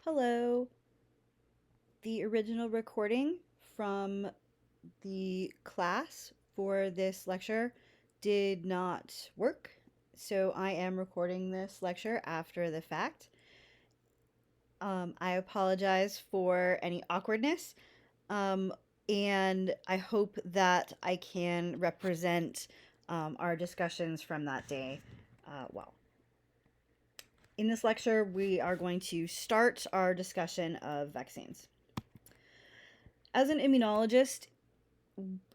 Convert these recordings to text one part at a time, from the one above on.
Hello. The original recording from the class for this lecture did not work, so I am recording this lecture after the fact. I apologize for any awkwardness, um, and I hope that I can represent our discussions from that day well. In this lecture, we are going to start our discussion of vaccines. As an immunologist,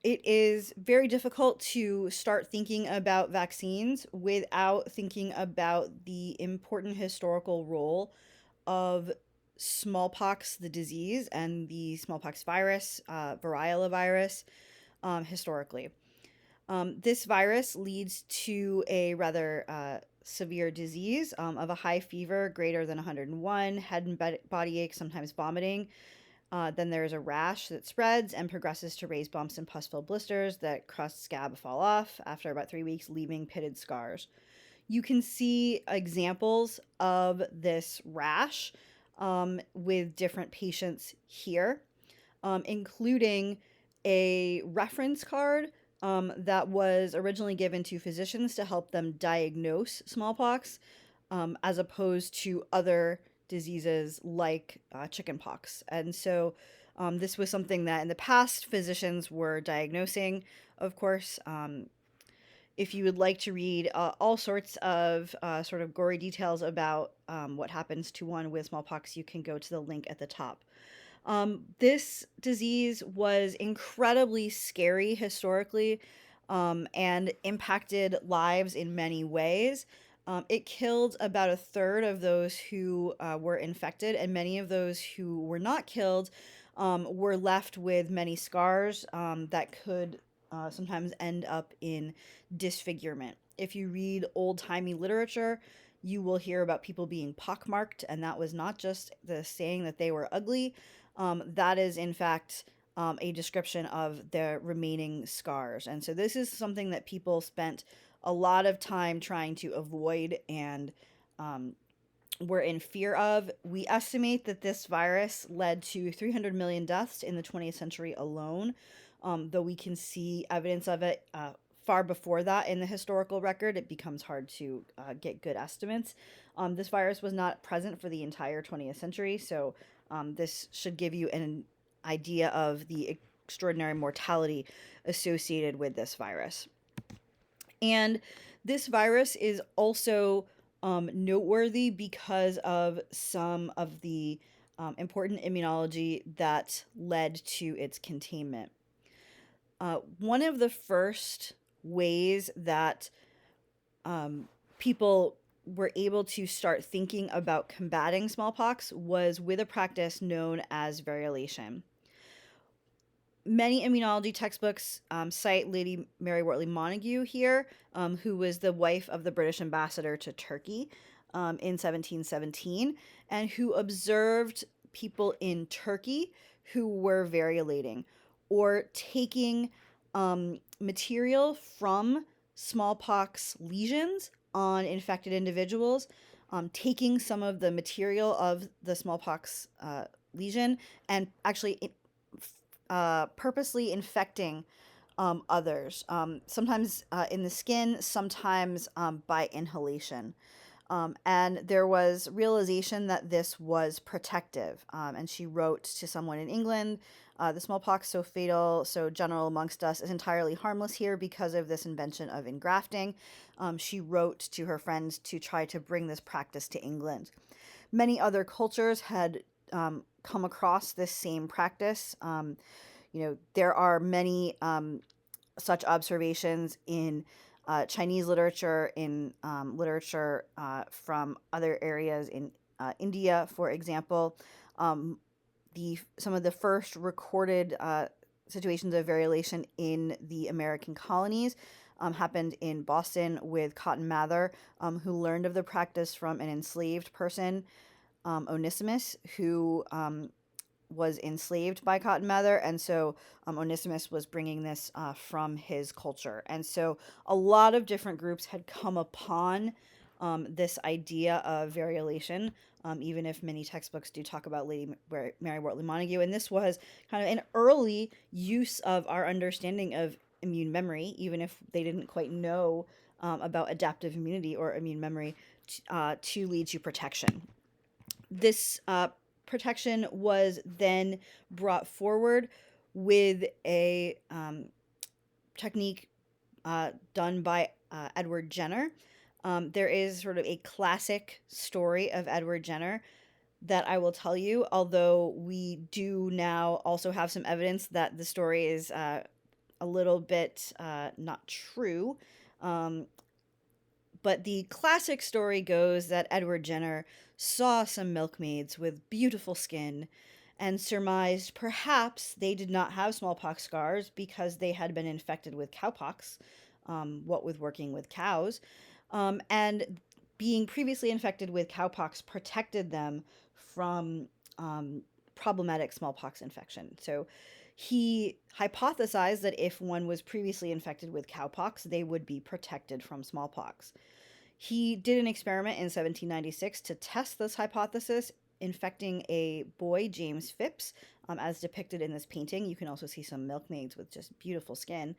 it is very difficult to start thinking about vaccines without thinking about the important historical role of smallpox, the disease, and the smallpox virus, variola virus, historically. This virus leads to a rather severe disease of a high fever greater than 101, head and body ache, sometimes vomiting. Then there's a rash that spreads and progresses to raised bumps and pus-filled blisters that crust scab fall off after about 3 weeks, leaving pitted scars. You can see examples of this rash with different patients here, including a reference card that was originally given to physicians to help them diagnose smallpox, as opposed to other diseases like chickenpox. And so this was something that in the past physicians were diagnosing, of course. If you would like to read all sorts of sort of gory details about what happens to one with smallpox, you can go to the link at the top. This disease was incredibly scary historically, and impacted lives in many ways. It killed about a third of those who were infected, and many of those who were not killed were left with many scars that could sometimes end up in disfigurement. If you read old timey literature, you will hear about people being pockmarked, and that was not just the saying that they were ugly. That is, in fact, a description of the remaining scars. And so, this is something that people spent a lot of time trying to avoid and were in fear of. We estimate that this virus led to 300 million deaths in the 20th century alone, though we can see evidence of it far before that in the historical record. It becomes hard to get good estimates. This virus was not present for the entire 20th century, so this should give you an idea of the extraordinary mortality associated with this virus. And this virus is also noteworthy because of some of the important immunology that led to its containment. One of the first ways that people were able to start thinking about combating smallpox was with a practice known as variolation. Many immunology textbooks cite Lady Mary Wortley Montagu here, who was the wife of the British ambassador to Turkey in 1717, and who observed people in Turkey who were variolating or taking material from smallpox lesions on infected individuals, taking some of the material of the smallpox lesion and actually purposely infecting others, sometimes in the skin, sometimes by inhalation. And there was realization that this was protective. And she wrote to someone in England, the smallpox so fatal, so general amongst us, is entirely harmless here because of this invention of engrafting. She wrote to her friends to try to bring this practice to England. Many other cultures had come across this same practice. There are many such observations in Chinese literature, in literature from other areas in India, for example. Some of the first recorded situations of variolation in the American colonies happened in Boston with Cotton Mather, who learned of the practice from an enslaved person, Onesimus, who was enslaved by Cotton Mather, and so Onesimus was bringing this from his culture. And so a lot of different groups had come upon this idea of variolation even if many textbooks do talk about Lady Mary Wortley Montagu. And this was kind of an early use of our understanding of immune memory, even if they didn't quite know about adaptive immunity or immune memory to lead to protection. This protection was then brought forward with a technique done by Edward Jenner. There is sort of a classic story of Edward Jenner that I will tell you, although we do now also have some evidence that the story is a little bit not true. But the classic story goes that Edward Jenner saw some milkmaids with beautiful skin and surmised perhaps they did not have smallpox scars because they had been infected with cowpox, what with working with cows. And being previously infected with cowpox protected them from problematic smallpox infection. So he hypothesized that if one was previously infected with cowpox, they would be protected from smallpox. He did an experiment in 1796 to test this hypothesis, infecting a boy, James Phipps, as depicted in this painting. You can also see some milkmaids with just beautiful skin.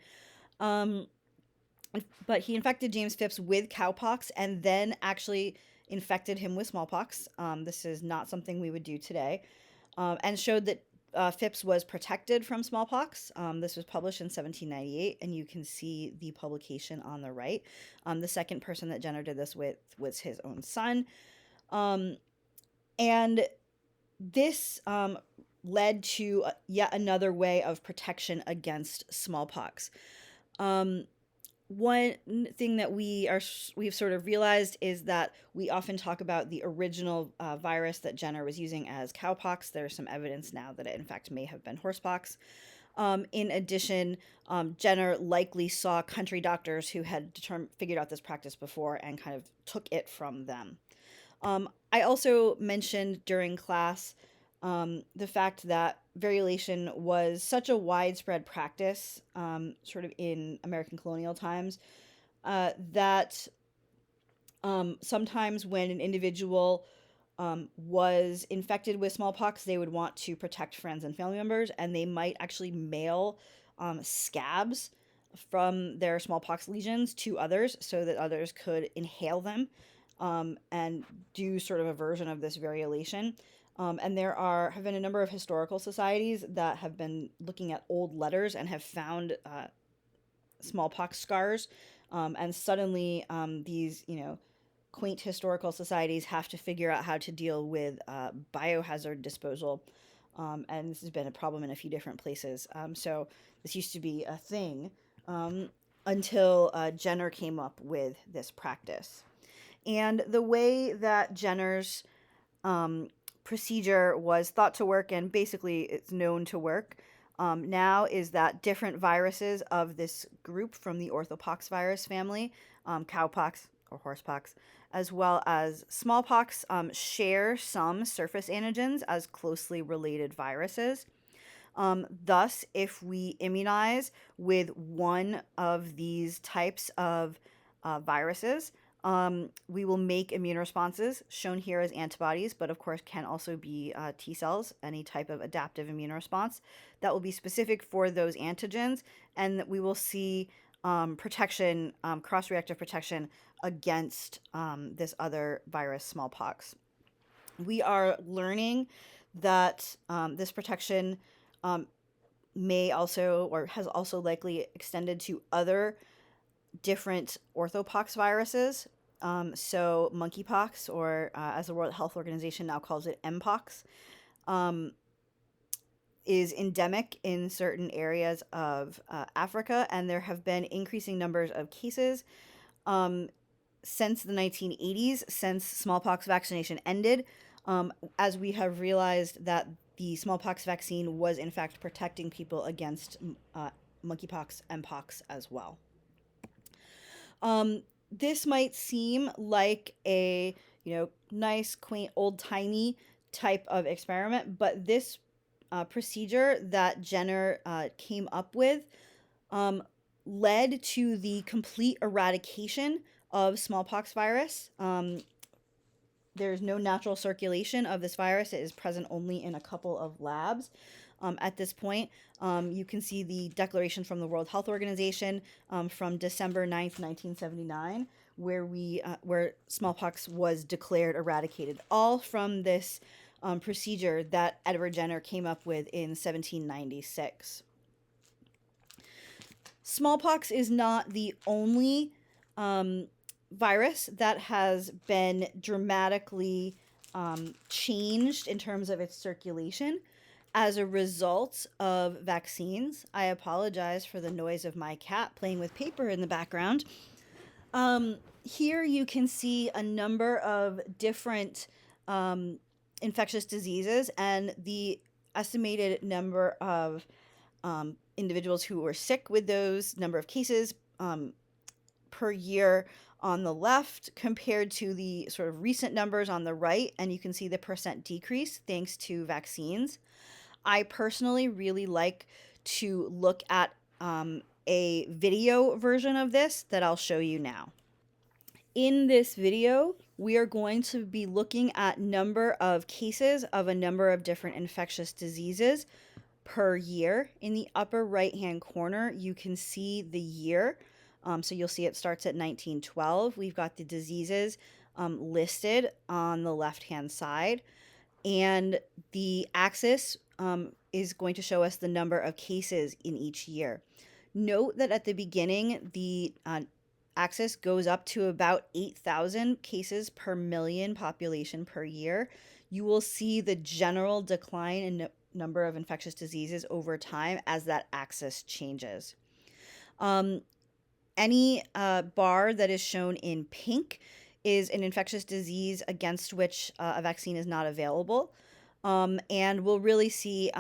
But he infected James Phipps with cowpox and then actually infected him with smallpox. This is not something we would do today. And showed that Phipps was protected from smallpox. This was published in 1798, and you can see the publication on the right. The second person that Jenner did this with was his own son. And this led to yet another way of protection against smallpox. One thing that we've sort of realized is that we often talk about the original virus that Jenner was using as cowpox. There's some evidence now that it in fact may have been horsepox. In addition, Jenner likely saw country doctors who had figured out this practice before and kind of took it from them. I also mentioned during class the fact that variolation was such a widespread practice, sort of in American colonial times, that sometimes when an individual was infected with smallpox, they would want to protect friends and family members, and they might actually mail scabs from their smallpox lesions to others so that others could inhale them and do sort of a version of this variolation. And there have been a number of historical societies that have been looking at old letters and have found smallpox scars. And suddenly these, quaint historical societies have to figure out how to deal with biohazard disposal. And this has been a problem in a few different places. So this used to be a thing until Jenner came up with this practice. And the way that Jenner's procedure was thought to work, and basically it's known to work now, is that different viruses of this group from the orthopox virus family, cowpox or horsepox, as well as smallpox, share some surface antigens as closely related viruses. Thus, if we immunize with one of these types of viruses, we will make immune responses, shown here as antibodies, but of course can also be T cells, any type of adaptive immune response that will be specific for those antigens, and that we will see protection, cross-reactive protection against this other virus, smallpox. We are learning that this protection may also, or has also likely extended to other different orthopox viruses. So monkeypox, or as the World Health Organization now calls it, mpox, is endemic in certain areas of Africa, and there have been increasing numbers of cases since the 1980s, since smallpox vaccination ended, as we have realized that the smallpox vaccine was in fact protecting people against monkeypox, mpox as well. This might seem like a, nice, quaint, old-timey type of experiment, but this procedure that Jenner came up with led to the complete eradication of smallpox virus there's no natural circulation of this virus. It is present only in a couple of labs. At this point, you can see the declaration from the World Health Organization from December 9th, 1979, where smallpox was declared eradicated, all from this procedure that Edward Jenner came up with in 1796. Smallpox is not the only virus that has been dramatically changed in terms of its circulation as a result of vaccines. I apologize for the noise of my cat playing with paper in the background. Here you can see a number of different infectious diseases and the estimated number of individuals who were sick with those number of cases per year on the left compared to the sort of recent numbers on the right, and you can see the percent decrease thanks to vaccines. I personally really like to look at a video version of this that I'll show you now. In this video, we are going to be looking at number of cases of a number of different infectious diseases per year. In the upper right hand corner, you can see the year. So you'll see it starts at 1912. We've got the diseases listed on the left hand side, and the axis is going to show us the number of cases in each year. Note that at the beginning, the axis goes up to about 8,000 cases per million population per year. You will see the general decline in number of infectious diseases over time as that axis changes. Any bar that is shown in pink is an infectious disease against which a vaccine is not available. And we'll really see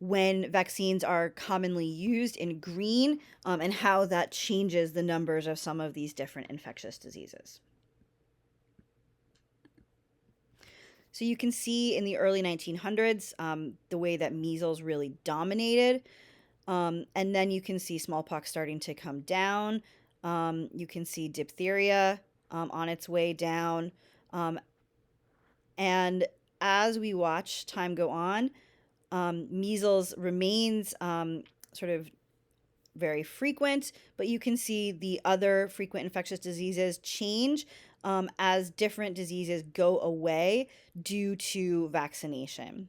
when vaccines are commonly used in green and how that changes the numbers of some of these different infectious diseases. So you can see in the early 1900s the way that measles really dominated. And then you can see smallpox starting to come down. You can see diphtheria on its way down. And as we watch time go on, measles remains sort of very frequent, but you can see the other frequent infectious diseases change as different diseases go away due to vaccination.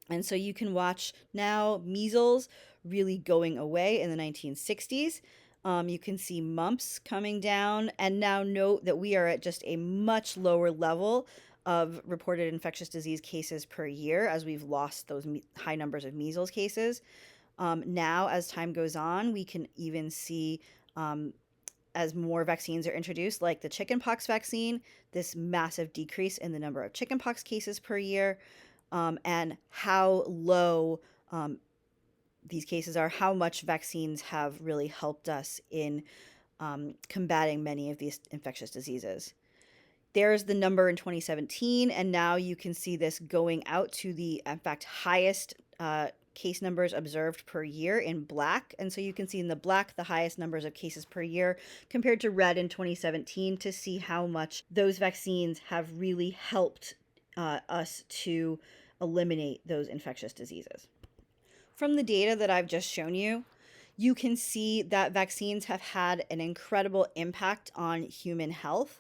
And so you can watch now measles really going away in the 1960s. You can see mumps coming down, and now note that we are at just a much lower level of reported infectious disease cases per year as we've lost those high numbers of measles cases. Now, as time goes on, we can even see as more vaccines are introduced, like the chickenpox vaccine, this massive decrease in the number of chickenpox cases per year. And how low these cases are, how much vaccines have really helped us in combating many of these infectious diseases. There's the number in 2017, and now you can see this going out to the, in fact, highest case numbers observed per year in black. And so you can see in the black the highest numbers of cases per year compared to red in 2017 to see how much those vaccines have really helped us to eliminate those infectious diseases. From the data that I've just shown you, you can see that vaccines have had an incredible impact on human health.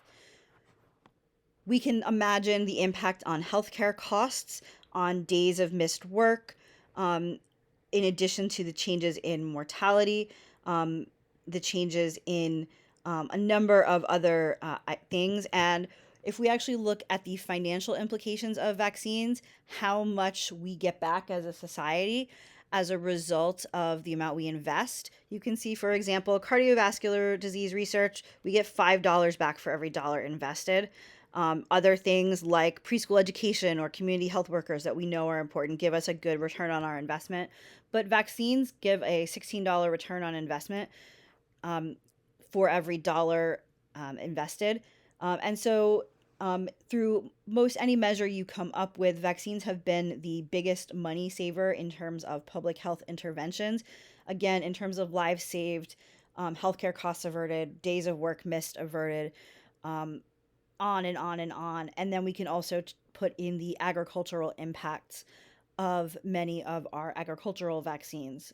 We can imagine the impact on healthcare costs, on days of missed work, in addition to the changes in mortality, the changes in a number of other things. And if we actually look at the financial implications of vaccines, how much we get back as a society as a result of the amount we invest, you can see, for example, cardiovascular disease research, we get $5 back for every dollar invested. Other things like preschool education or community health workers that we know are important give us a good return on our investment. But vaccines give a $16 return on investment for every dollar invested. And so through most any measure you come up with, vaccines have been the biggest money saver in terms of public health interventions. Again, in terms of lives saved, healthcare costs averted, days of work missed averted, on and on and on. And then we can also put in the agricultural impacts of many of our agricultural vaccines.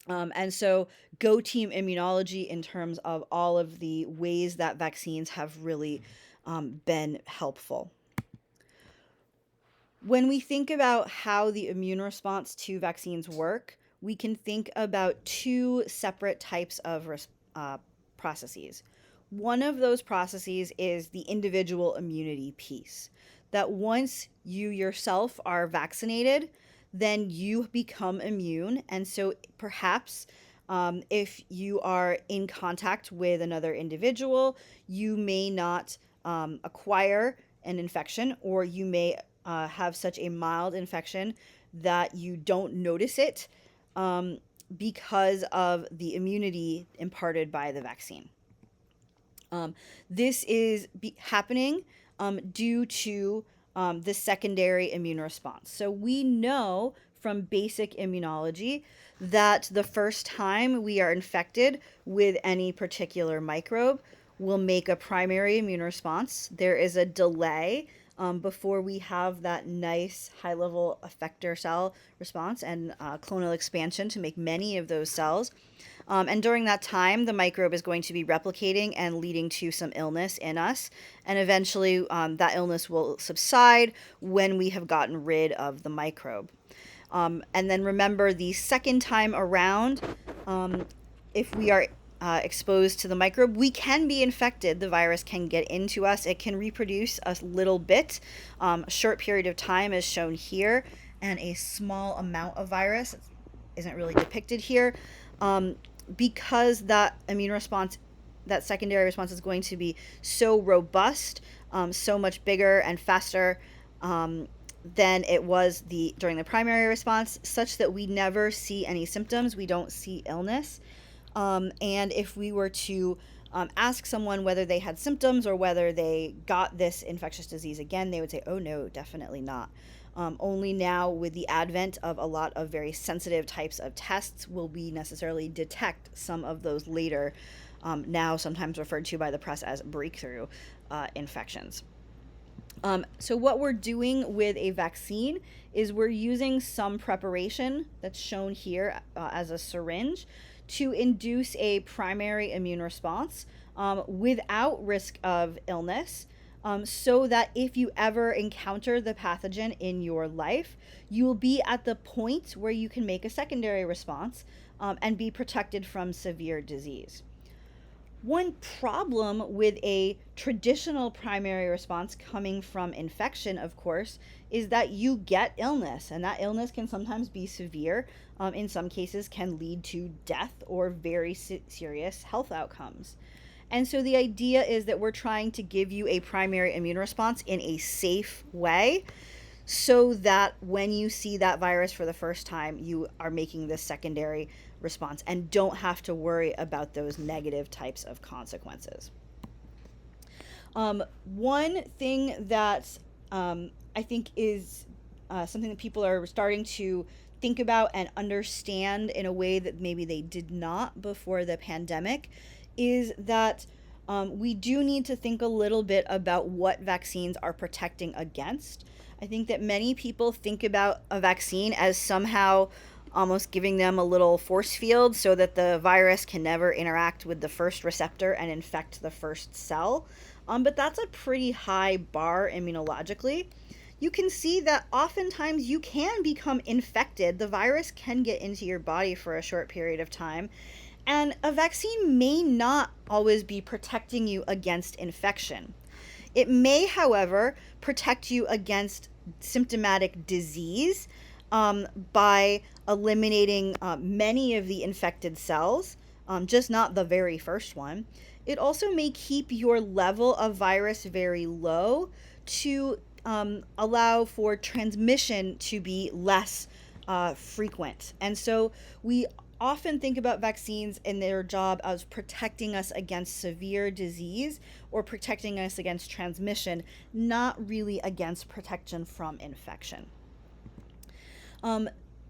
And so go team immunology in terms of all of the ways that vaccines have really been helpful. When we think about how the immune response to vaccines work, we can think about two separate types of processes. One of those processes is the individual immunity piece, that once you yourself are vaccinated, then you become immune. And so perhaps if you are in contact with another individual, you may not acquire an infection, or you may have such a mild infection that you don't notice it because of the immunity imparted by the vaccine. This is happening due to the secondary immune response. So we know from basic immunology that the first time we are infected with any particular microbe, we'll make a primary immune response. There is a delay before we have that nice high-level effector cell response and clonal expansion to make many of those cells. And during that time, the microbe is going to be replicating and leading to some illness in us. And eventually, that illness will subside when we have gotten rid of the microbe. And then remember, the second time around, if we are exposed to the microbe, we can be infected. The virus can get into us. It can reproduce a little bit. A short period of time is shown here, and a small amount of virus isn't really depicted here. Because that immune response, that secondary response, is going to be so robust, so much bigger and faster than it was during the primary response, such that we never see any symptoms. We don't see illness. And if we were to ask someone whether they had symptoms or whether they got this infectious disease again, they would say, oh no, definitely not. Only now, with the advent of a lot of very sensitive types of tests, will we necessarily detect some of those later, now sometimes referred to by the press as breakthrough infections. So what we're doing with a vaccine is we're using some preparation that's shown here as a syringe to induce a primary immune response without risk of illness. So that if you ever encounter the pathogen in your life, you will be at the point where you can make a secondary response and be protected from severe disease. One problem with a traditional primary response coming from infection, of course, is that you get illness, and that illness can sometimes be severe. In some cases, can lead to death or very serious health outcomes. And so the idea is that we're trying to give you a primary immune response in a safe way, so that when you see that virus for the first time, you are making this secondary response and don't have to worry about those negative types of consequences. One thing that I think is something that people are starting to think about and understand in a way that maybe they did not before the pandemic is that we do need to think a little bit about what vaccines are protecting against. I think that many people think about a vaccine as somehow almost giving them a little force field so that the virus can never interact with the first receptor and infect the first cell. But that's a pretty high bar immunologically. You can see that oftentimes you can become infected. The virus can get into your body for a short period of time. And a vaccine may not always be protecting you against infection. It may, however, protect you against symptomatic disease by eliminating many of the infected cells, just not the very first one. It also may keep your level of virus very low to allow for transmission to be less frequent. And so we often think about vaccines and their job as protecting us against severe disease or protecting us against transmission, not really against protection from infection.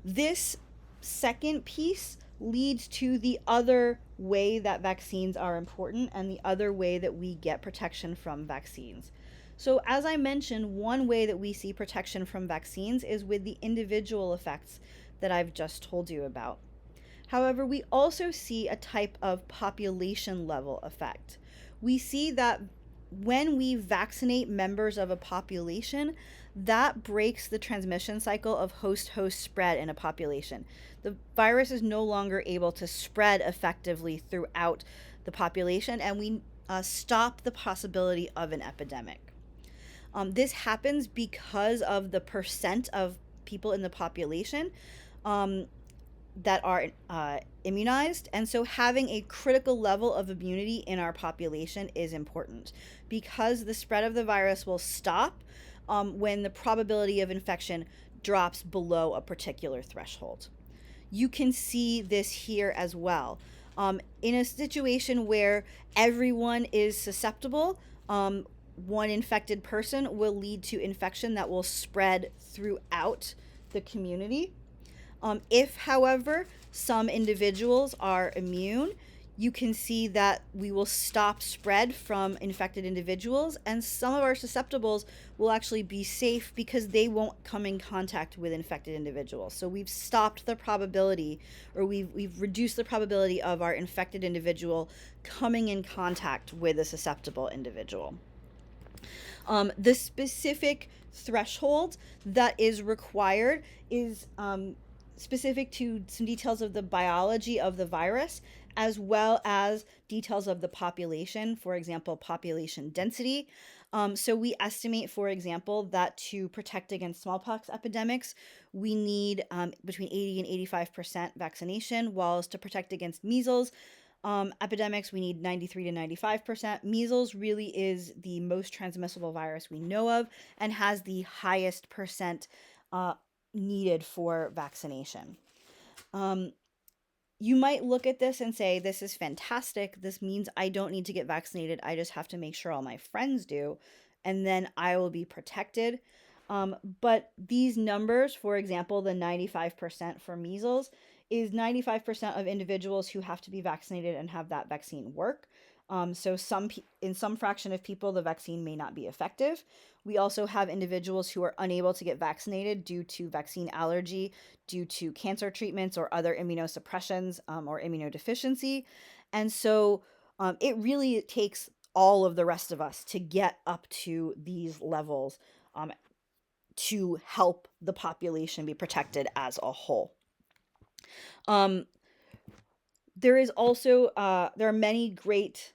This second piece leads to the other way that vaccines are important and the other way that we get protection from vaccines. So, as I mentioned, one way that we see protection from vaccines is with the individual effects that I've just told you about. However, we also see a type of population level effect. We see that when we vaccinate members of a population, that breaks the transmission cycle of host host spread in a population. The virus is no longer able to spread effectively throughout the population, and we stop the possibility of an epidemic. This happens because of the percent of people in the population um, that are immunized. And so having a critical level of immunity in our population is important because the spread of the virus will stop when the probability of infection drops below a particular threshold. You can see this here as well. In a situation where everyone is susceptible, one infected person will lead to infection that will spread throughout the community. If, however, some individuals are immune, you can see that we will stop spread from infected individuals, and some of our susceptibles will actually be safe because they won't come in contact with infected individuals. So we've stopped the probability, or we've reduced the probability of our infected individual coming in contact with a susceptible individual. The specific threshold that is required is specific to some details of the biology of the virus, as well as details of the population, for example, population density. So we estimate, for example, that to protect against smallpox epidemics, we need between 80 and 85% vaccination, whilst to protect against measles epidemics, we need 93 to 95%. Measles really is the most transmissible virus we know of and has the highest percent needed for vaccination. You might look at this and say, this is fantastic. This means I don't need to get vaccinated. I just have to make sure all my friends do, and then I will be protected. But these numbers, for example, the 95% for measles, is 95% of individuals who have to be vaccinated and have that vaccine work. So in some fraction of people, the vaccine may not be effective. We also have individuals who are unable to get vaccinated due to vaccine allergy, due to cancer treatments or other immunosuppressions or immunodeficiency. And so it really takes all of the rest of us to get up to these levels to help the population be protected as a whole. There is also there are many great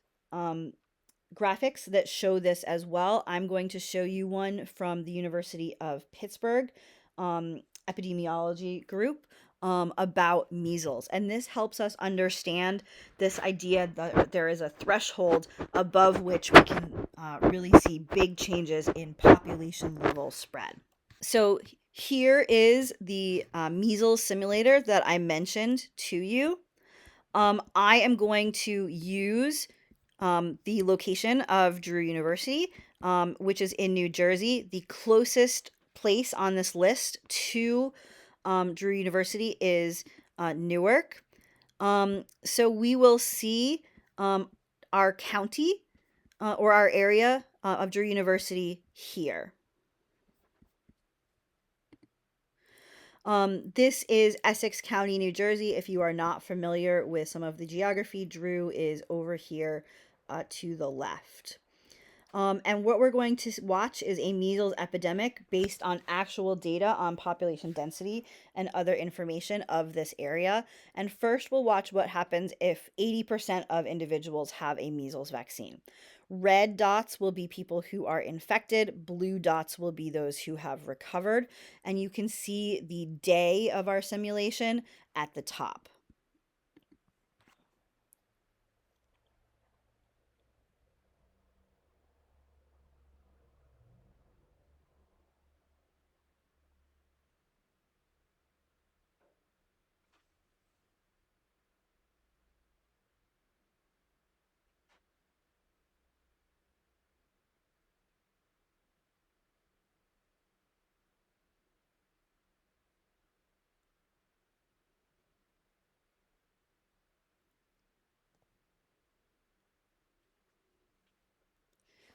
graphics that show this as well. I'm going to show you one from the University of Pittsburgh epidemiology group about measles. And this helps us understand this idea that there is a threshold above which we can really see big changes in population level spread. So here is the measles simulator that I mentioned to you. I am going to use the location of Drew University, which is in New Jersey. The closest place on this list to Drew University is Newark. So we will see our county or our area of Drew University here. This is Essex County, New Jersey. If you are not familiar with some of the geography, Drew is over here to the left. And what we're going to watch is a measles epidemic based on actual data on population density and other information of this area. And first, we'll watch what happens if 80% of individuals have a measles vaccine. Red dots will be people who are infected. Blue dots will be those who have recovered. And you can see the day of our simulation at the top.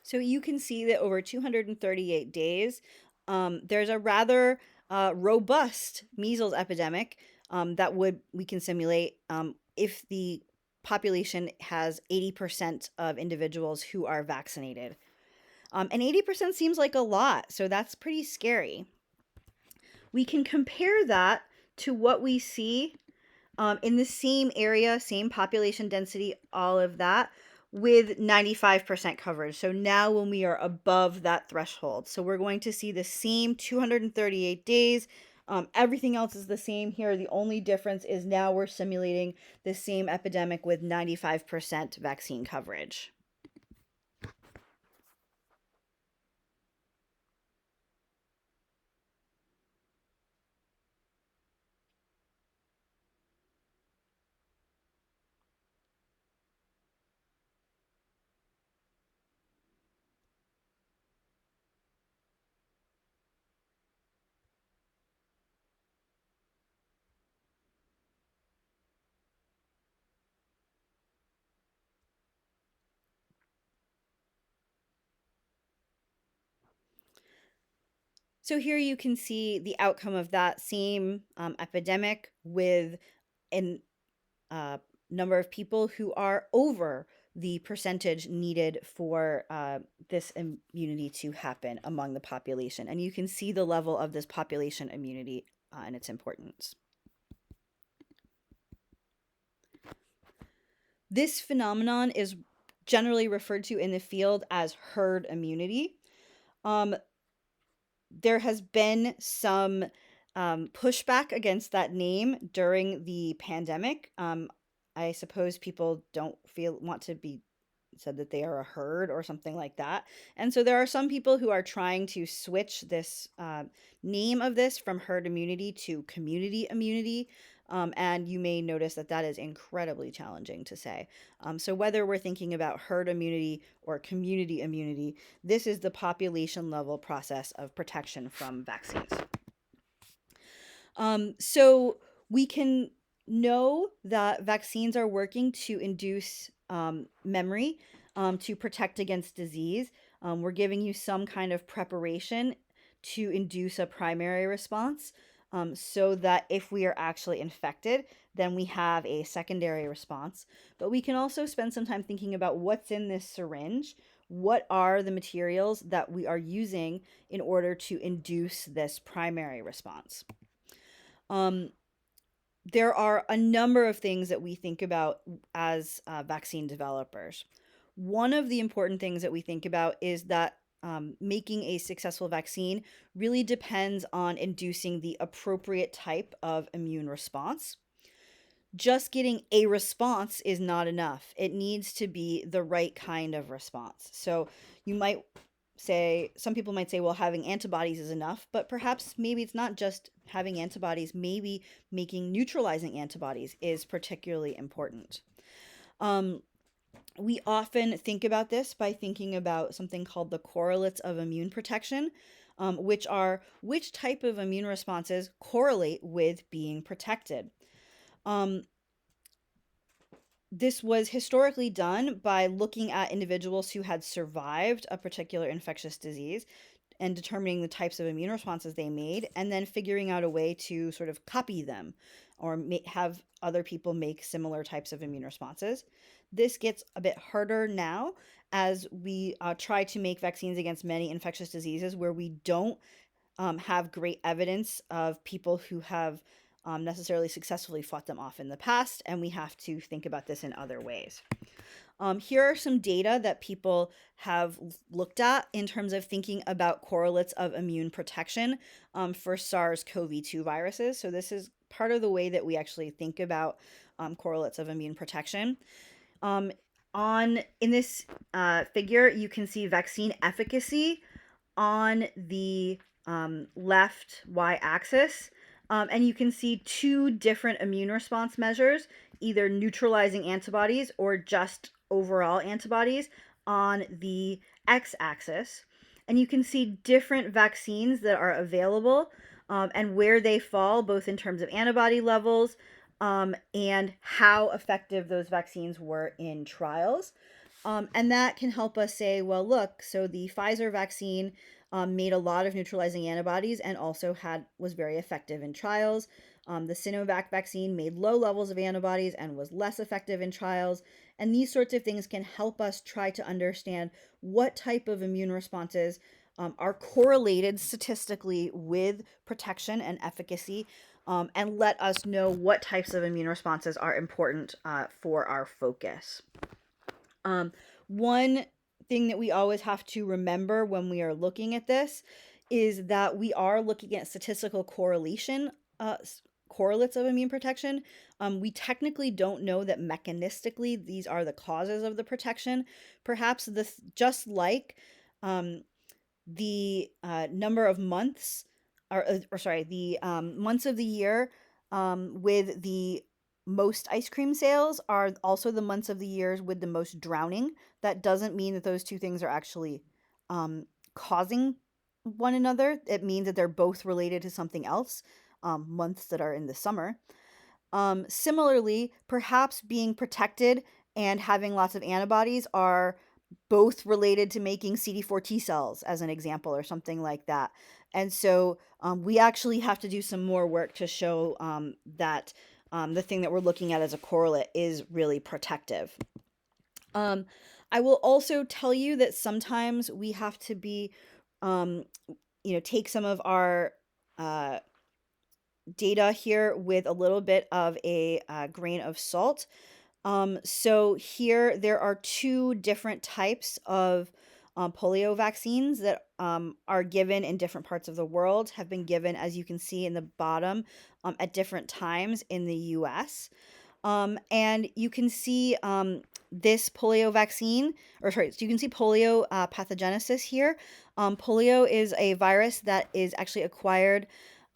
So you can see that over 238 days, there's a rather robust measles epidemic that we can simulate if the population has 80% of individuals who are vaccinated. And 80% seems like a lot, so that's pretty scary. We can compare that to what we see in the same area, same population density, all of that, with 95% coverage. So now when we are above that threshold, so we're going to see the same 238 days. Everything else is the same here. The only difference is now we're simulating the same epidemic with 95% vaccine coverage. So here you can see the outcome of that same epidemic with a number of people who are over the percentage needed for this immunity to happen among the population. And you can see the level of this population immunity and its importance. This phenomenon is generally referred to in the field as herd immunity. There has been some pushback against that name during the pandemic. I suppose people don't want to be said that they are a herd or something like that. And so there are some people who are trying to switch this name of this from herd immunity to community immunity. And you may notice that that is incredibly challenging to say. So whether we're thinking about herd immunity or community immunity, this is the population level process of protection from vaccines. So we can know that vaccines are working to induce memory to protect against disease. We're giving you some kind of preparation to induce a primary response so that if we are actually infected, then we have a secondary response. But we can also spend some time thinking about what's in this syringe. What are the materials that we are using in order to induce this primary response? There are a number of things that we think about as vaccine developers. One of the important things that we think about is that making a successful vaccine really depends on inducing the appropriate type of immune response. Just getting a response is not enough. It needs to be the right kind of response. So you might say, some people might say, well, having antibodies is enough, but perhaps maybe it's not just having antibodies. Maybe making neutralizing antibodies is particularly important. We often think about this by thinking about something called the correlates of immune protection, which are which type of immune responses correlate with being protected. This was historically done by looking at individuals who had survived a particular infectious disease and determining the types of immune responses they made, and then figuring out a way to sort of copy them or have other people make similar types of immune responses. This gets a bit harder now as we try to make vaccines against many infectious diseases where we don't have great evidence of people who have necessarily successfully fought them off in the past, and we have to think about this in other ways. Here are some data that people have looked at in terms of thinking about correlates of immune protection for SARS-CoV-2 viruses. So this is part of the way that we actually think about correlates of immune protection. In this figure, you can see vaccine efficacy on the left y-axis. And you can see two different immune response measures, either neutralizing antibodies or just overall antibodies on the x-axis. And you can see different vaccines that are available and where they fall, both in terms of antibody levels and how effective those vaccines were in trials. And that can help us say, well, look, so the Pfizer vaccine made a lot of neutralizing antibodies and also was very effective in trials. The Sinovac vaccine made low levels of antibodies and was less effective in trials. And these sorts of things can help us try to understand what type of immune responses are correlated statistically with protection and efficacy, and let us know what types of immune responses are important for our focus. One thing that we always have to remember when we are looking at this is that we are looking at statistical correlation, correlates of immune protection. We technically don't know that mechanistically these are the causes of the protection. Perhaps just like um, the number of months, or sorry, the months of the year with the most ice cream sales are also the months of the years with the most drowning. That doesn't mean that those two things are actually causing one another. It means that they're both related to something else, months that are in the summer. Similarly, perhaps being protected and having lots of antibodies are both related to making CD4 T cells, as an example, or something like that. And so we actually have to do some more work to show that the thing that we're looking at as a correlate is really protective. Um, I will also tell you that sometimes we have to be, um, take some of our uh, data here with a little bit of a grain of salt. So here there are two different types of polio vaccines that are given in different parts of the world, have been given, as you can see in the bottom, at different times in the US. And you can see this polio vaccine, or sorry, so you can see polio pathogenesis here. Polio is a virus that is actually acquired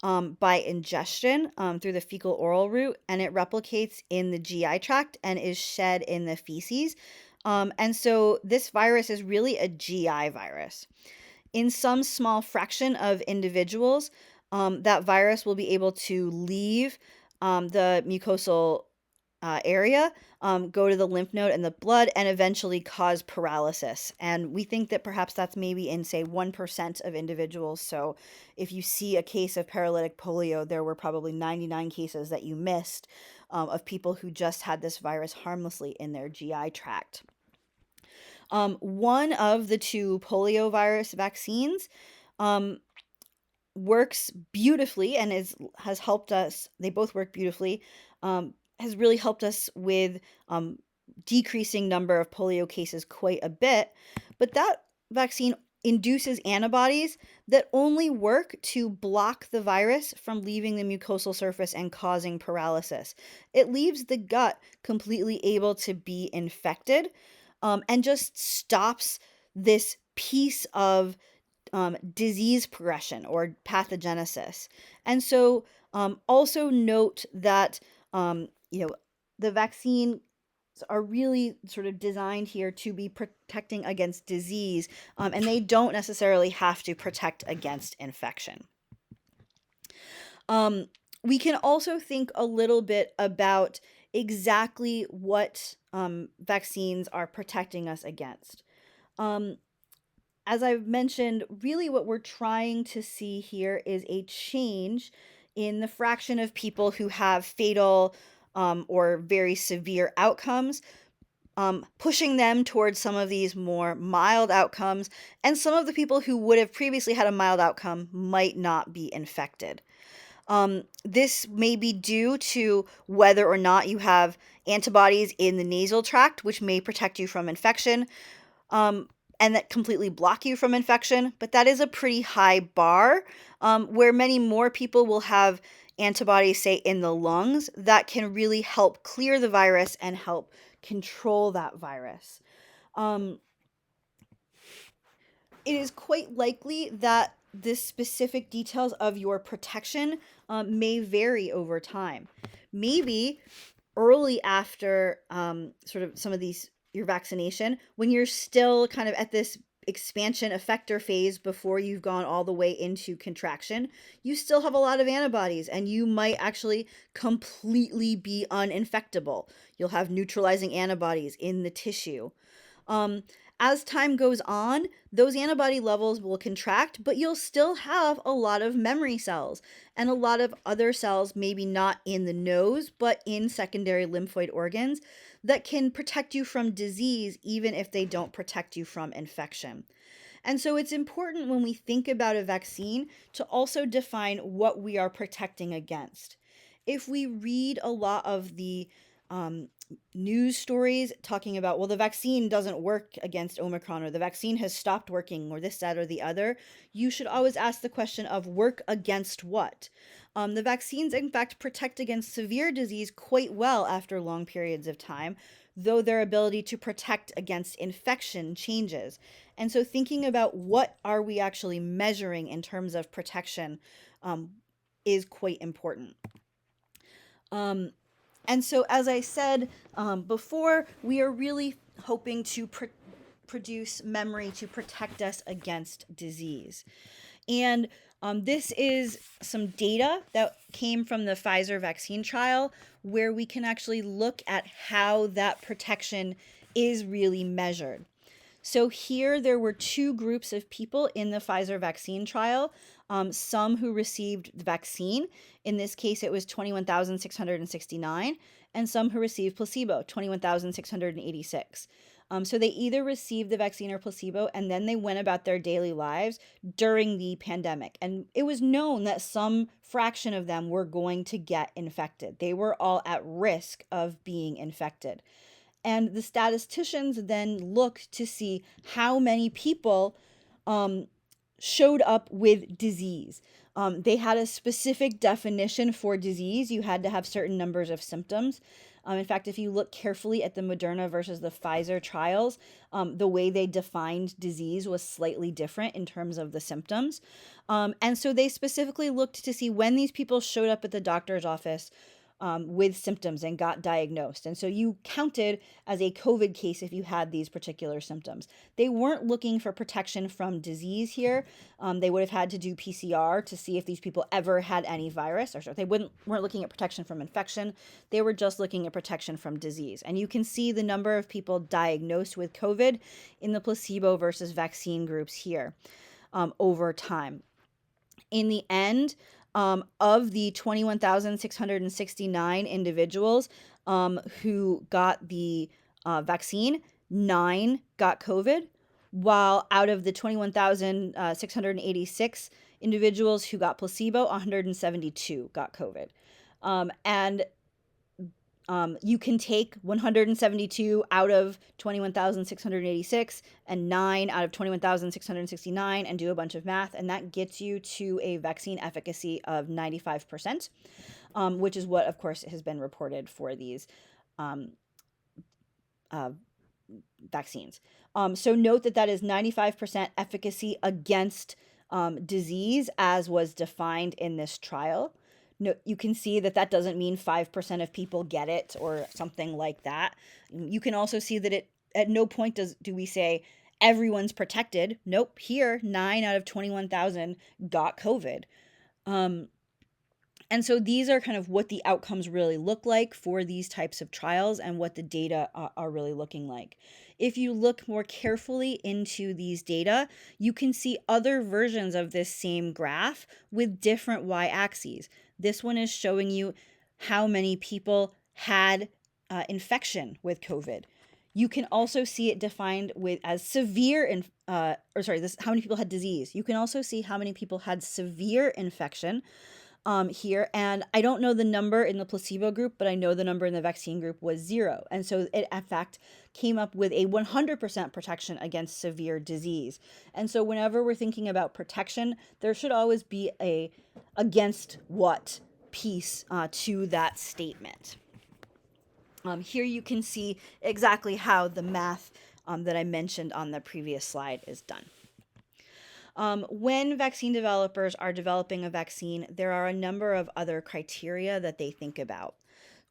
by ingestion through the fecal oral route, and it replicates in the GI tract and is shed in the feces. And so this virus is really a GI virus. In some small fraction of individuals, that virus will be able to leave the mucosal area, go to the lymph node and the blood, and eventually cause paralysis. And we think that perhaps that's maybe in, say, 1% of individuals. So if you see a case of paralytic polio, there were probably 99 cases that you missed of people who just had this virus harmlessly in their GI tract. One of the two polio virus vaccines um, works beautifully and has helped us. They both work beautifully. Has really helped us with decreasing number of polio cases quite a bit. But that vaccine induces antibodies that only work to block the virus from leaving the mucosal surface and causing paralysis. It leaves the gut completely able to be infected, and just stops this piece of disease progression or pathogenesis. And so also note that, the vaccine are really sort of designed here to be protecting against disease, and they don't necessarily have to protect against infection. We can also think a little bit about exactly what vaccines are protecting us against. As I've mentioned, really what we're trying to see here is a change in the fraction of people who have fatal or very severe outcomes, pushing them towards some of these more mild outcomes, and some of the people who would have previously had a mild outcome might not be infected. This may be due to whether or not you have antibodies in the nasal tract, which may protect you from infection, and that completely block you from infection. But that is a pretty high bar, where many more people will have antibodies, say, in the lungs, that can really help clear the virus and help control that virus. It is quite likely that the specific details of your protection may vary over time. Maybe early after sort of some of these, your vaccination, when you're still kind of at this expansion effector phase before you've gone all the way into contraction, you still have a lot of antibodies and you might actually completely be uninfectable. You'll have neutralizing antibodies in the tissue. Um, as time goes on, those antibody levels will contract, but you'll still have a lot of memory cells and a lot of other cells, maybe not in the nose, but in secondary lymphoid organs that can protect you from disease, even if they don't protect you from infection. And so it's important when we think about a vaccine to also define what we are protecting against. If we read a lot of the um, news stories talking about, well, the vaccine doesn't work against Omicron, or the vaccine has stopped working, or this, that, or the other, you should always ask the question of work against what? The vaccines, in fact, protect against severe disease quite well after long periods of time, though their ability to protect against infection changes. And so thinking about what are we actually measuring in terms of protection um, is quite important. Um, and so, as I said before, we are really hoping to produce memory to protect us against disease. And this is some data that came from the Pfizer vaccine trial, where we can actually look at how that protection is really measured. So here there were two groups of people in the Pfizer vaccine trial. Some who received the vaccine, in this case it was 21,669, and some who received placebo, 21,686. So they either received the vaccine or placebo, and then they went about their daily lives during the pandemic. And it was known that some fraction of them were going to get infected. They were all at risk of being infected. And the statisticians then looked to see how many people um, showed up with disease. They had a specific definition for disease. You had to have certain numbers of symptoms. In fact, if you look carefully at the Moderna versus the Pfizer trials, the way they defined disease was slightly different in terms of the symptoms. And so they specifically looked to see when these people showed up at the doctor's office with symptoms and got diagnosed. And so you counted as a COVID case if you had these particular symptoms. They weren't looking for protection from disease here. They would have had to do PCR to see if these people ever had any virus, or so they weren't looking at protection from infection. They were just looking at protection from disease. And you can see the number of people diagnosed with COVID in the placebo versus vaccine groups here over time. In the end, of the 21,669 individuals who got the vaccine, 9 got COVID, while out of the 21,686 individuals who got placebo, 172 got COVID. And you can take 172 out of 21,686 and 9 out of 21,669 and do a bunch of math, and that gets you to a vaccine efficacy of 95%, which is what, of course, has been reported for these um, uh, vaccines. So note that that is 95% efficacy against disease as was defined in this trial. No, you can see that that doesn't mean 5% of people get it or something like that. You can also see that it at no point do we say everyone's protected. Nope, here 9 out of 21,000 got COVID. And so these are kind of what the outcomes really look like for these types of trials and what the data are really looking like. If you look more carefully into these data, you can see other versions of this same graph with different y-axes. This one is showing you how many people had infection with COVID. You can also see it defined with as severe, how many people had disease. You can also see how many people had severe infection here. And I don't know the number in the placebo group, but I know the number in the vaccine group was 0. And so it, in fact, came up with a 100% protection against severe disease. And so whenever we're thinking about protection, there should always be a against what piece to that statement. Here you can see exactly how the math that I mentioned on the previous slide is done. When vaccine developers are developing a vaccine, there are a number of other criteria that they think about.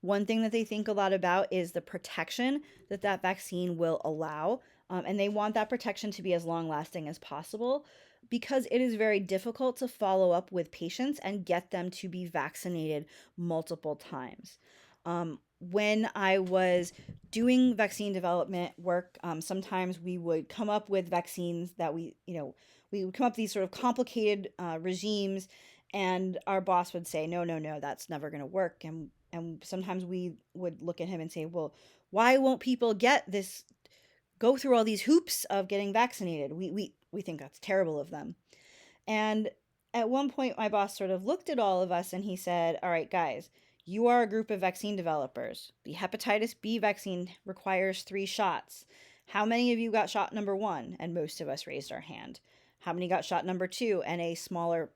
One thing that they think a lot about is the protection that that vaccine will allow, and they want that protection to be as long lasting as possible because it is very difficult to follow up with patients and get them to be vaccinated multiple times. when I was doing vaccine development work, sometimes we would come up with vaccines that we would come up with these sort of complicated regimes, and our boss would say, no, no, no, that's never going to work. And sometimes we would look at him and say, well, why won't people go through all these hoops of getting vaccinated? We think that's terrible of them. And at one point, my boss sort of looked at all of us and he said, all right, guys, you are a group of vaccine developers. The hepatitis B vaccine requires 3 shots. How many of you got shot number one? And most of us raised our hand. How many got shot number two? And a smaller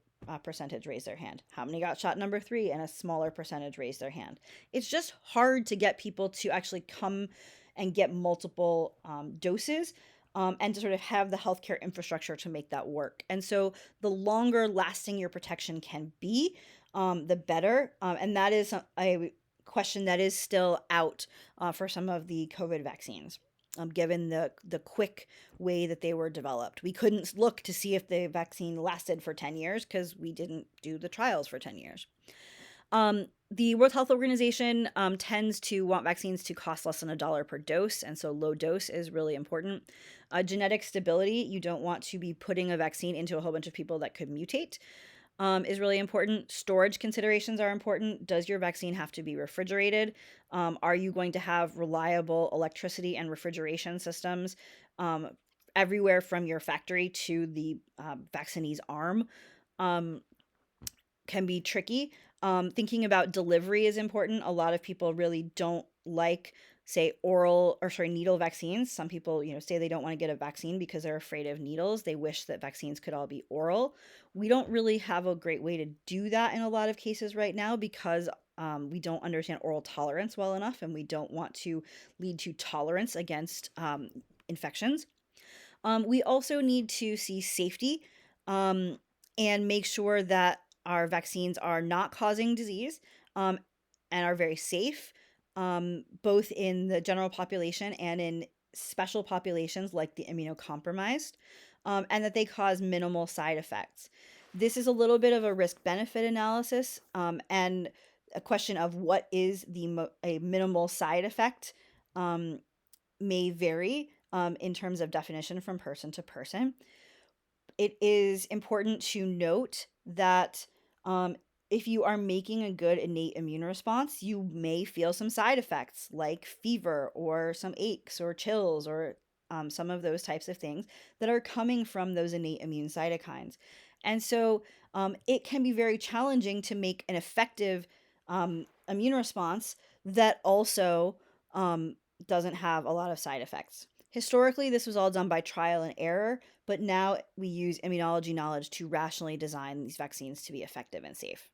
percentage raised their hand. How many got shot number three? And a smaller percentage raised their hand. It's just hard to get people to actually come and get multiple doses, and to sort of have the healthcare infrastructure to make that work. And so the longer lasting your protection can be, the better. And that is a question that is still out for some of the COVID vaccines. Given the quick way that they were developed, we couldn't look to see if the vaccine lasted for 10 years because we didn't do the trials for 10 years. The World Health Organization tends to want vaccines to cost less than $1 per dose, and so low dose is really important. Genetic stability, you don't want to be putting a vaccine into a whole bunch of people that could mutate, is really important. Storage considerations are important. Does your vaccine have to be refrigerated? Are you going to have reliable electricity and refrigeration systems everywhere from your factory to the vaccinee's arm? Can be tricky. Thinking about delivery is important. A lot of people really don't like, say, needle vaccines. Some people, say they don't want to get a vaccine because they're afraid of needles. They wish that vaccines could all be oral. We don't really have a great way to do that in a lot of cases right now because we don't understand oral tolerance well enough, and we don't want to lead to tolerance against infections. We also need to see safety, and make sure that our vaccines are not causing disease, um, and are very safe, both in the general population and in special populations like the immunocompromised, and that they cause minimal side effects. This is a little bit of a risk benefit analysis, and a question of what is a minimal side effect may vary in terms of definition from person to person. It is important to note that um, if you are making a good innate immune response, you may feel some side effects like fever or some aches or chills or some of those types of things that are coming from those innate immune cytokines. And so it can be very challenging to make an effective immune response that also um, doesn't have a lot of side effects. Historically, this was all done by trial and error, but now we use immunology knowledge to rationally design these vaccines to be effective and safe.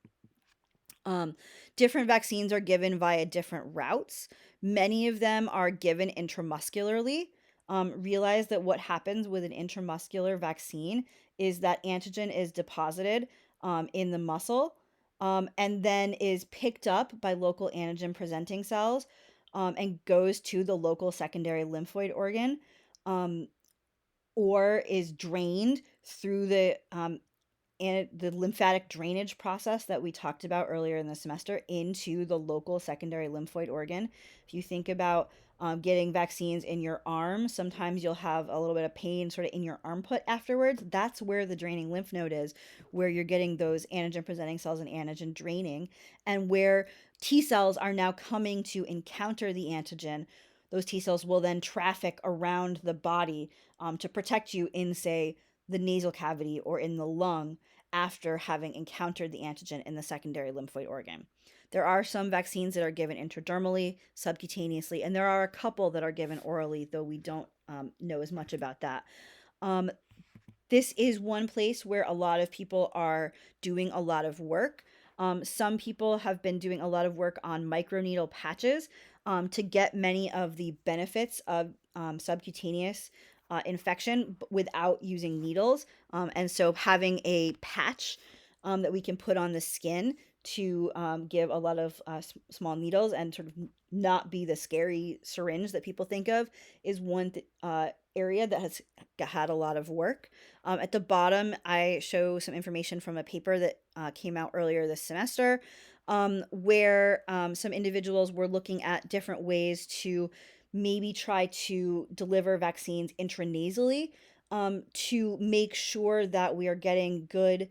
Um, Different vaccines are given via different routes. Many of them are given intramuscularly. Realize that what happens with an intramuscular vaccine is that antigen is deposited in the muscle, and then is picked up by local antigen presenting cells, and goes to the local secondary lymphoid organ, um, or is drained through the lymphatic drainage process that we talked about earlier in the semester into the local secondary lymphoid organ. If you think about getting vaccines in your arm, sometimes you'll have a little bit of pain sort of in your armpit afterwards. That's where the draining lymph node is, where you're getting those antigen presenting cells and antigen draining, and where T cells are now coming to encounter the antigen. Those T cells will then traffic around the body to protect you in, say, the nasal cavity or in the lung after having encountered the antigen in the secondary lymphoid organ. There are some vaccines that are given intradermally, subcutaneously, and there are a couple that are given orally, though we don't know as much about that. Um, this is one place where a lot of people are doing a lot of work. Some people have been doing a lot of work on microneedle patches to get many of the benefits of subcutaneous infection without using needles. And so having a patch that we can put on the skin to give a lot of small needles and sort of not be the scary syringe that people think of is one area that has had a lot of work. At the bottom, I show some information from a paper that came out earlier this semester where some individuals were looking at different ways to maybe try to deliver vaccines intranasally, to make sure that we are getting good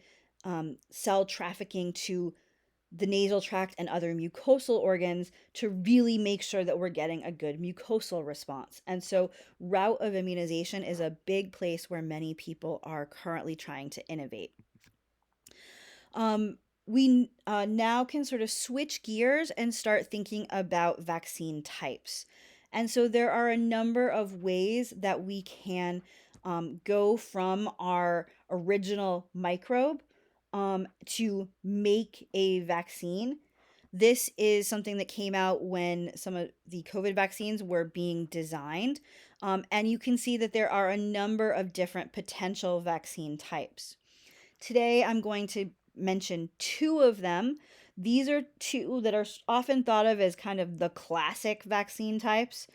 cell trafficking to the nasal tract and other mucosal organs to really make sure that we're getting a good mucosal response. And so, route of immunization is a big place where many people are currently trying to innovate. We now can sort of switch gears and start thinking about vaccine types. And so there are a number of ways that we can go from our original microbe to make a vaccine. This is something that came out when some of the COVID vaccines were being designed. And you can see that there are a number of different potential vaccine types. Today, I'm going to mention two of them. These are two that are often thought of as kind of the classic vaccine types.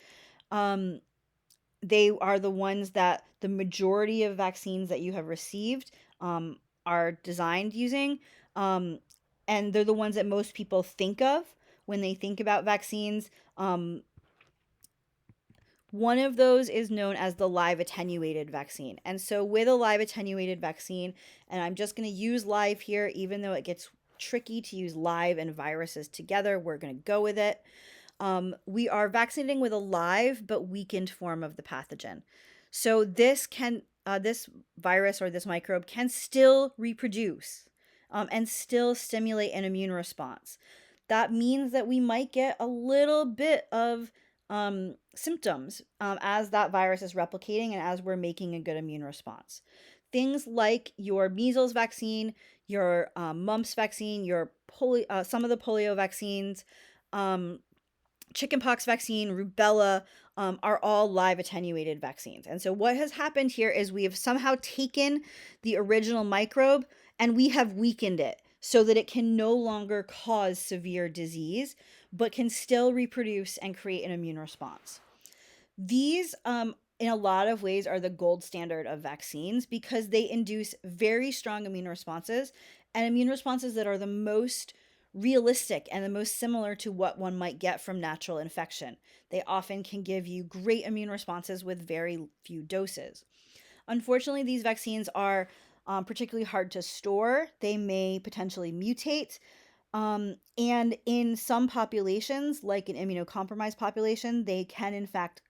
Um, they are the ones that the majority of vaccines that you have received are designed using. Um, and they're the ones that most people think of when they think about vaccines. One of those is known as the live attenuated vaccine. And so, with a live attenuated vaccine, and I'm just going to use live here, even though it gets tricky to use live and viruses together, we're going to go with it. We are vaccinating with a live but weakened form of the pathogen. So, this virus or this microbe can still reproduce and still stimulate an immune response. That means that we might get a little bit of symptoms as that virus is replicating and as we're making a good immune response. Things like your measles vaccine, your mumps vaccine, your some of the polio vaccines, um, chickenpox vaccine, rubella, are all live attenuated vaccines. And so, what has happened here is we have somehow taken the original microbe and we have weakened it so that it can no longer cause severe disease, but can still reproduce and create an immune response. These, in a lot of ways, are the gold standard of vaccines because they induce very strong immune responses and immune responses that are the most realistic and the most similar to what one might get from natural infection. They often can give you great immune responses with very few doses. Unfortunately, these vaccines are particularly hard to store. They may potentially mutate. And in some populations, like an immunocompromised population, they can in fact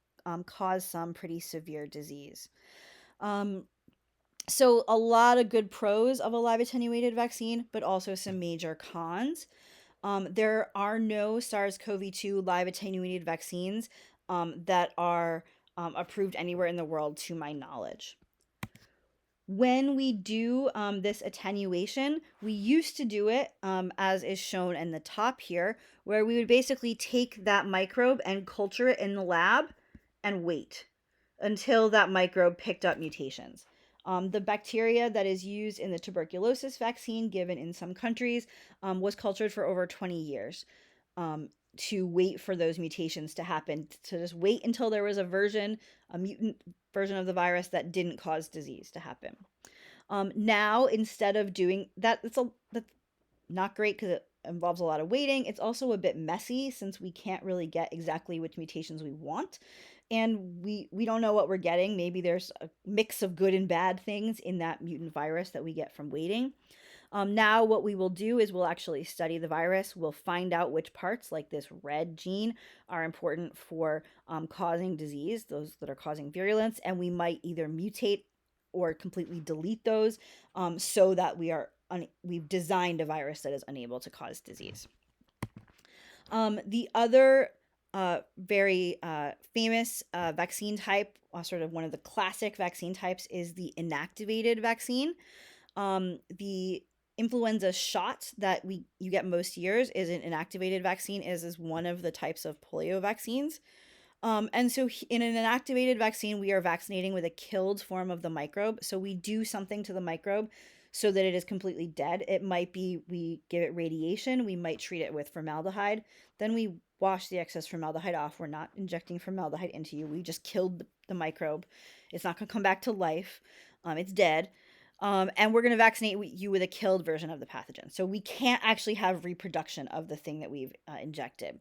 cause some pretty severe disease. Um, so, a lot of good pros of a live attenuated vaccine, but also some major cons. There are no SARS-CoV-2 live attenuated vaccines that are approved anywhere in the world, to my knowledge. When we do this attenuation, we used to do it as is shown in the top here, where we would basically take that microbe and culture it in the lab and wait until that microbe picked up mutations. The bacteria that is used in the tuberculosis vaccine given in some countries was cultured for over 20 years to wait for those mutations to happen, to just wait until there was a mutant version of the virus that didn't cause disease to happen. Now, instead of doing that, that's not great because it involves a lot of waiting. It's also a bit messy since we can't really get exactly which mutations we want. And we don't know what we're getting. Maybe there's a mix of good and bad things in that mutant virus that we get from waiting. Now, what we will do is we'll actually study the virus. We'll find out which parts, like this red gene, are important for causing disease, those that are causing virulence, and we might either mutate or completely delete those so that we've designed a virus that is unable to cause disease. The other very famous vaccine type, sort of one of the classic vaccine types, is the inactivated vaccine. The influenza shot that you get most years is an inactivated vaccine, is one of the types of polio vaccines. And so in an inactivated vaccine, we are vaccinating with a killed form of the microbe. So we do something to the microbe so that it is completely dead. It might be we give it radiation, we might treat it with formaldehyde, then we wash the excess formaldehyde off. We're not injecting formaldehyde into you. We just killed the microbe. It's not going to come back to life. It's dead. And we're going to vaccinate you with a killed version of the pathogen. So we can't actually have reproduction of the thing that we've injected.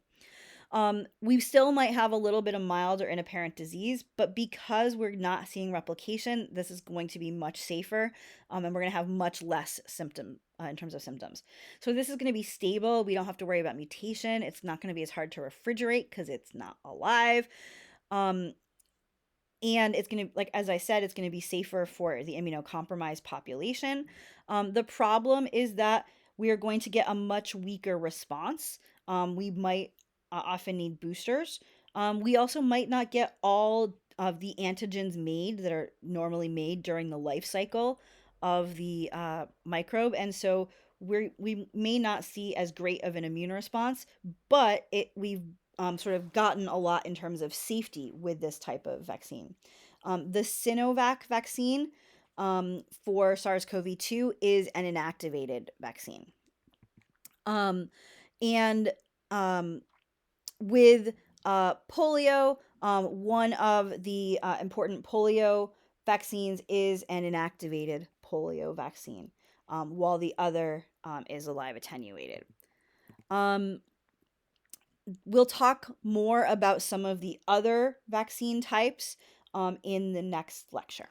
We still might have a little bit of mild or inapparent disease, but because we're not seeing replication, this is going to be much safer, and we're going to have much less symptom in terms of symptoms. So this is going to be stable. We don't have to worry about mutation. It's not going to be as hard to refrigerate because it's not alive. Um, and it's going to, like, as I said, it's going to be safer for the immunocompromised population. The problem is that we are going to get a much weaker response. We might often need boosters. We also might not get all of the antigens made that are normally made during the life cycle of the microbe. And so we may not see as great of an immune response, but we've sort of gotten a lot in terms of safety with this type of vaccine. The Sinovac vaccine for SARS-CoV-2 is an inactivated vaccine. And with polio, one of the important polio vaccines is an inactivated polio vaccine, while the other is a live attenuated. We'll talk more about some of the other vaccine types in the next lecture.